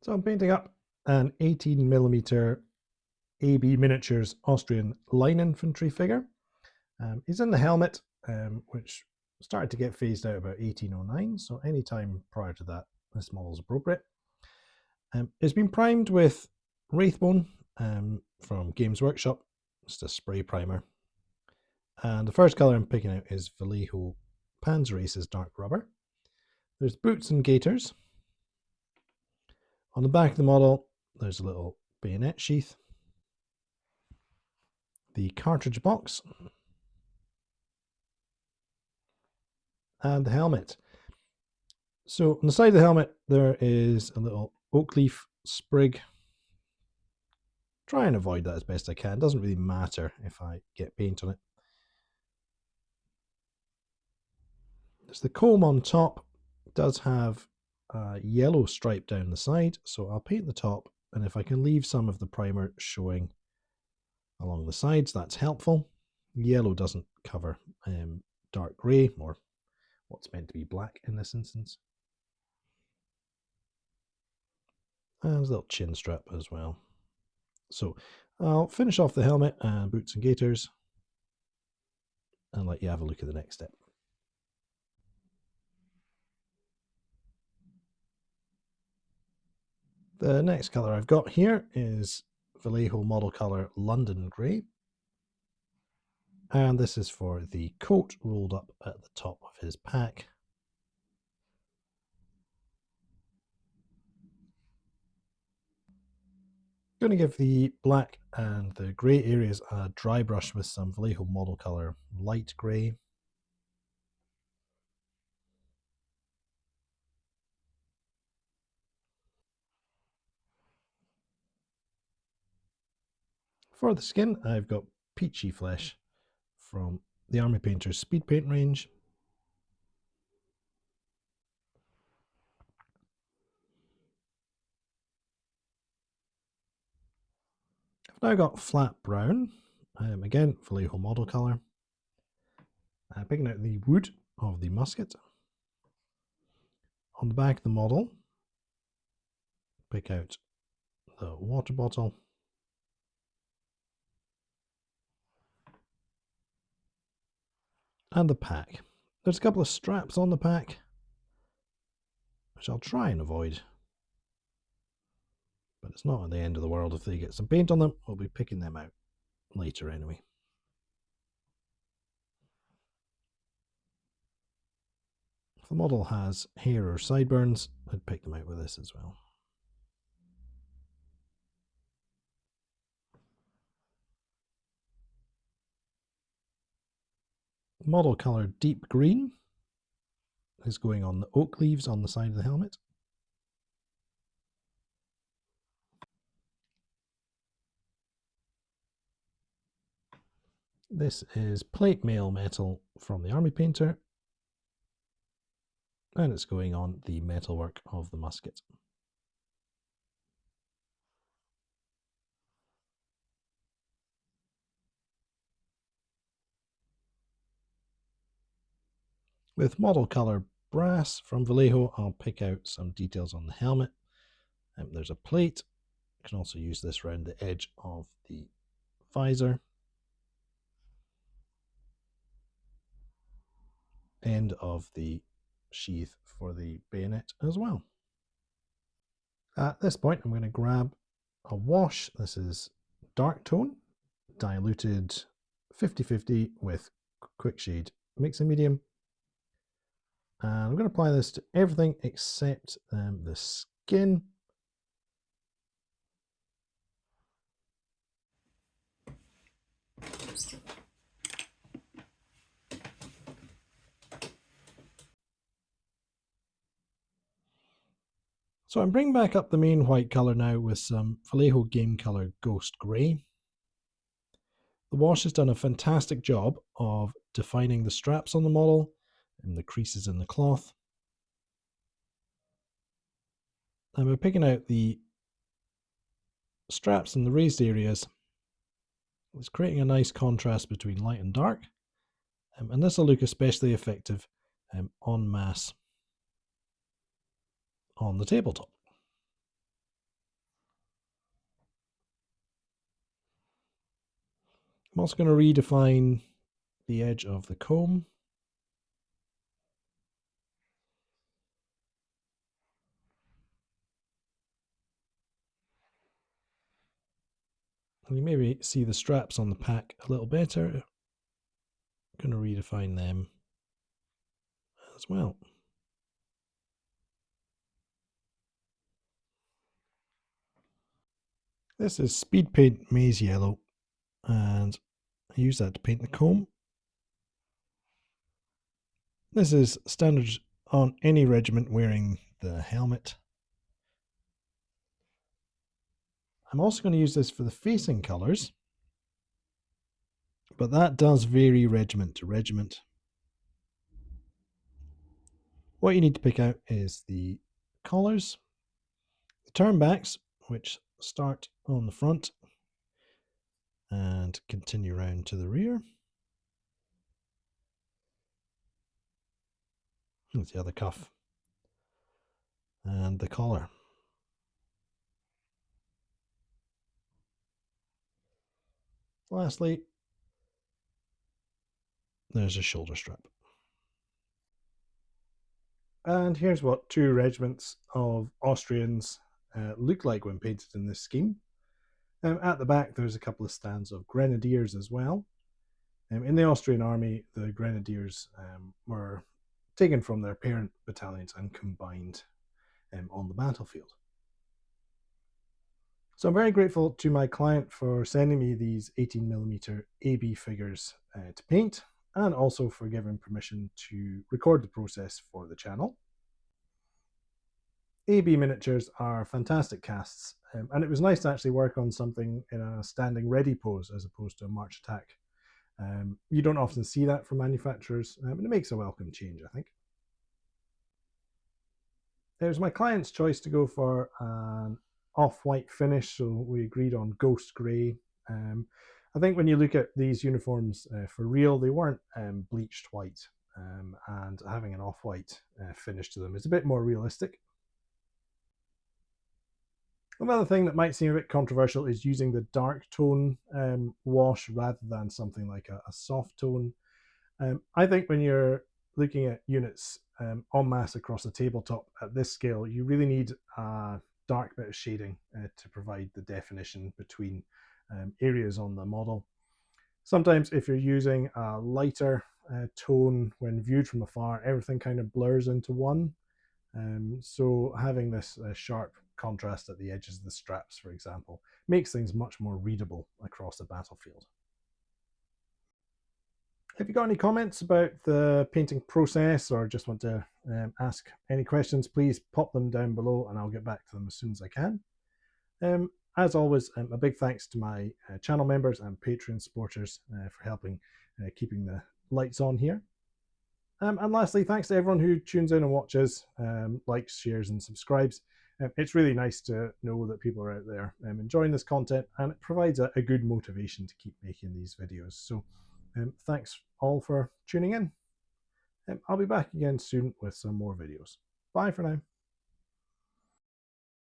So I'm painting up an 18mm AB Miniatures Austrian line infantry figure. He's in the helmet, which started to get phased out about 1809, so any time prior to that, this model is appropriate. It's been primed with Wraithbone from Games Workshop. It's a spray primer. And the first colour I'm picking out is Vallejo Panzer Aces Dark Rubber. There's boots and gaiters. On the back of the model, there's a little bayonet sheath, the cartridge box, and the helmet. So on the side of the helmet, there is a little oak leaf sprig. Try and avoid that as best I can. Doesn't really matter if I get paint on it. There's the comb on top. It does have a yellow stripe down the side, so I'll paint the top, and if I can leave some of the primer showing along the sides, that's helpful. Yellow doesn't cover dark grey, or what's meant to be black in this instance. And there's a little chin strap as well. So I'll finish off the helmet and boots and gaiters and let you have a look at the next step. The next colour I've got here is Vallejo model colour London Grey. And this is for the coat rolled up at the top of his pack. Going to give the black and the grey areas a dry brush with some Vallejo model colour light grey. For the skin, I've got Peachy flesh from the Army Painter's Speedpaint range. I've now got flat brown, again Vallejo model colour. Picking out the wood of the musket. On the back of the model, pick out the water bottle. And the pack. There's a couple of straps on the pack, which I'll try and avoid. But it's not at the end of the world if they get some paint on them. We'll be picking them out later anyway. If the model has hair or sideburns, I'd pick them out with this as well. Model colour deep green is going on the oak leaves on the side of the helmet. This is plate mail metal from the Army Painter, and it's going on the metalwork of the musket. With model colour brass from Vallejo, I'll pick out some details on the helmet. There's a plate. You can also use this around the edge of the visor. End of the sheath for the bayonet as well. At this point, I'm going to grab a wash. This is dark tone, diluted 50-50 with quick shade mixing medium. And I'm going to apply this to everything except the skin. So I'm bringing back up the main white colour now with some Vallejo Game Colour Ghost Grey. The wash has done a fantastic job of defining the straps on the model and the creases in the cloth. And we're picking out the straps in the raised areas. It's creating a nice contrast between light and dark. And this will look especially effective en masse on the tabletop. I'm also going to redefine the edge of the comb. You maybe see the straps on the pack a little better. I'm going to redefine them as well. This is Speedpaint Maize Yellow, and I use that to paint the comb. This is standard on any regiment wearing the helmet. I'm also going to use this for the facing colours, but that does vary regiment to regiment. What you need to pick out is the collars, the turnbacks, which start on the front and continue round to the rear. That's the other cuff. And the collar. Lastly, there's a shoulder strap. And here's what 2 regiments of Austrians look like when painted in this scheme. At the back, there's a couple of stands of grenadiers as well. In the Austrian army, the grenadiers were taken from their parent battalions and combined on the battlefield. So I'm very grateful to my client for sending me these 18mm AB figures to paint, and also for giving permission to record the process for the channel. AB miniatures are fantastic casts, and it was nice to actually work on something in a standing ready pose as opposed to a march attack. You don't often see that from manufacturers, and it makes a welcome change, I think. It was my client's choice to go for an off-white finish, so we agreed on ghost grey. I think when you look at these uniforms for real, they weren't bleached white, and having an off-white finish to them is a bit more realistic. Another thing that might seem a bit controversial is using the dark tone wash rather than something like a soft tone. I think when you're looking at units en masse across a tabletop at this scale, you really need a dark bit of shading to provide the definition between areas on the model. Sometimes if you're using a lighter tone when viewed from afar, everything kind of blurs into one. So having this sharp contrast at the edges of the straps, for example, makes things much more readable across the battlefield. If you got any comments about the painting process, or just want to ask any questions, please pop them down below and I'll get back to them as soon as I can. As always, a big thanks to my channel members and Patreon supporters for helping keeping the lights on here. And lastly, thanks to everyone who tunes in and watches, likes, shares and subscribes. It's really nice to know that people are out there enjoying this content, and it provides a good motivation to keep making these videos. So thanks all for tuning in. I'll be back again soon with some more videos. Bye for now.